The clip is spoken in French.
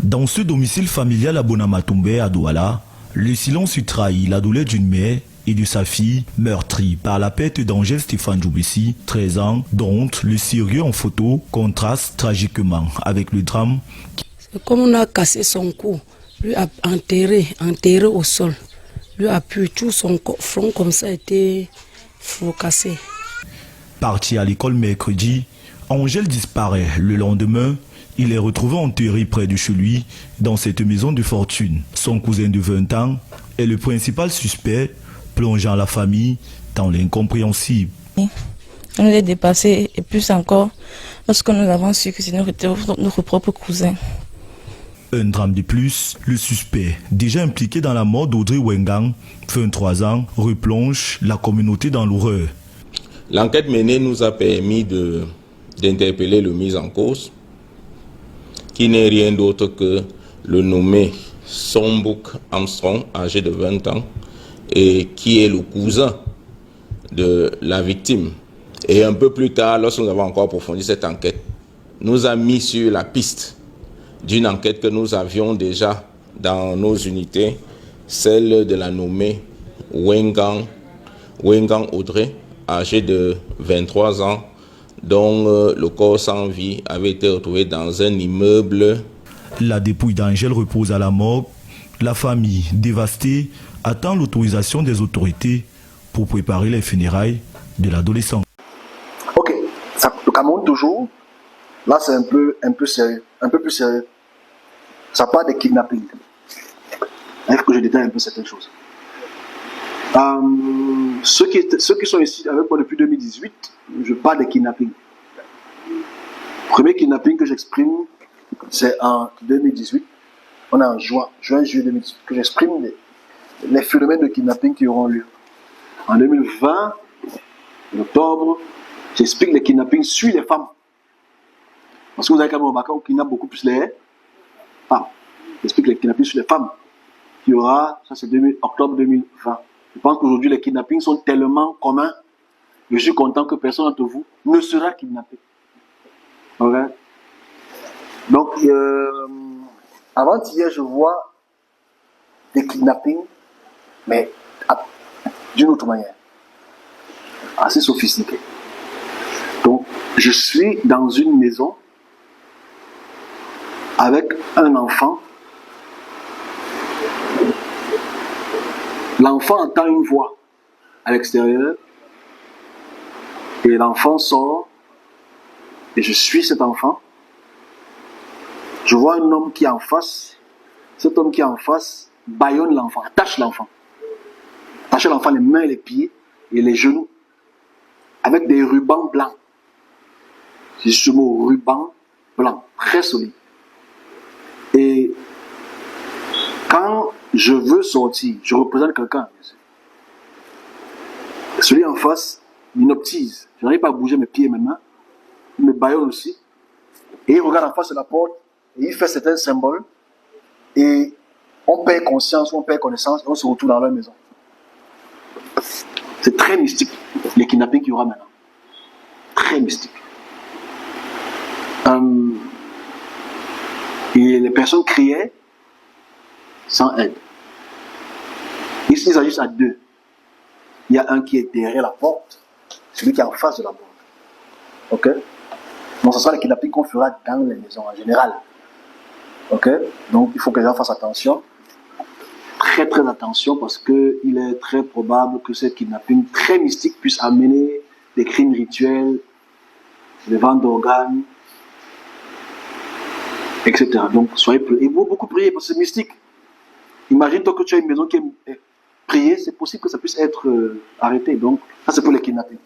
Dans ce domicile familial à Bonamatumbe, à Douala, le silence y trahit la douleur d'une mère et de sa fille, meurtrie par la perte d'Angèle Stéphane Djoubessi, 13 ans, dont le sérieux en photo contraste tragiquement avec le drame. Comme on a cassé son cou, lui a enterré au sol. Lui a pu tout son front comme ça était fracassé. Parti à l'école mercredi, Angèle disparaît le lendemain. Il est retrouvé enterré près de chez lui, dans cette maison de fortune. Son cousin de 20 ans est le principal suspect, plongeant la famille dans l'incompréhensible. On est dépassé, et plus encore, lorsque nous avons su que c'est notre propre cousin. Un drame de plus, le suspect, déjà impliqué dans la mort d'Audrey Wengang, 23 ans, replonge la communauté dans l'horreur. L'enquête menée nous a permis d'interpeller le mis en cause, qui n'est rien d'autre que le nommé Sombouk Armstrong, âgé de 20 ans, et qui est le cousin de la victime. Et un peu plus tard, lorsque nous avons encore approfondi cette enquête, nous a mis sur la piste d'une enquête que nous avions déjà dans nos unités, celle de la nommée Wengang Audrey, âgée de 23 ans, dont le corps sans vie avait été retrouvé dans un immeuble. La dépouille d'Angèle repose à la morgue. La famille, dévastée, attend l'autorisation des autorités pour préparer les funérailles de l'adolescent. Ok, le Cameroun toujours, là c'est un peu sérieux, un peu plus sérieux. Ça parle de kidnapping. Il faut que je détaille un peu certaines choses. Ceux qui sont ici avec moi depuis 2018, je parle de kidnapping. Le premier kidnapping que j'exprime, c'est en 2018. On est en juillet 2018, que j'exprime les phénomènes de kidnapping qui auront lieu. En 2020, en octobre, j'explique les kidnappings sur les femmes. Parce que vous avez quand même remarqué qu'on kidnappe beaucoup plus les femmes. J'explique les kidnappings sur les femmes. Il y aura, ça c'est octobre 2020. Je pense qu'aujourd'hui les kidnappings sont tellement communs. Je suis content que personne d'entre vous ne sera kidnappé. Okay? Donc, avant-hier, je vois des kidnappings, mais d'une autre manière. Assez sophistiqué. Donc, je suis dans une maison avec un enfant. L'enfant entend une voix à l'extérieur et l'enfant sort et je suis cet enfant. Je vois un homme qui est en face. Cet homme qui est en face bâillonne l'enfant, attache l'enfant. Attache l'enfant les mains, les pieds et les genoux avec des rubans blancs. C'est ce mot ruban blanc, très solide. Et quand je veux sortir, je représente quelqu'un. Celui en face m'inoptise. Je n'arrive pas à bouger mes pieds et mes mains. Il me bâillonne aussi. Et il regarde en face de la porte et il fait certains symboles. Et on perd conscience, on perd connaissance et on se retrouve dans leur maison. C'est très mystique, les kidnappings qu'il y aura maintenant. Très mystique. Et les personnes criaient sans aide. Ils s'agissent à deux. Il y a un qui est derrière la porte, celui qui est en face de la porte. Ok? Donc ce sera les kidnappings qu'on fera dans les maisons en général. Ok? Donc il faut que les gens fassent attention. Très très attention parce qu'il est très probable que ce kidnapping très mystique puisse amener des crimes rituels, des ventes d'organes, etc. Donc soyez prêts. Et vous beaucoup prier parce que c'est mystique. Imagine-toi que tu as une maison qui est priée, c'est possible que ça puisse être arrêté. Donc ça c'est pour les kidnappings.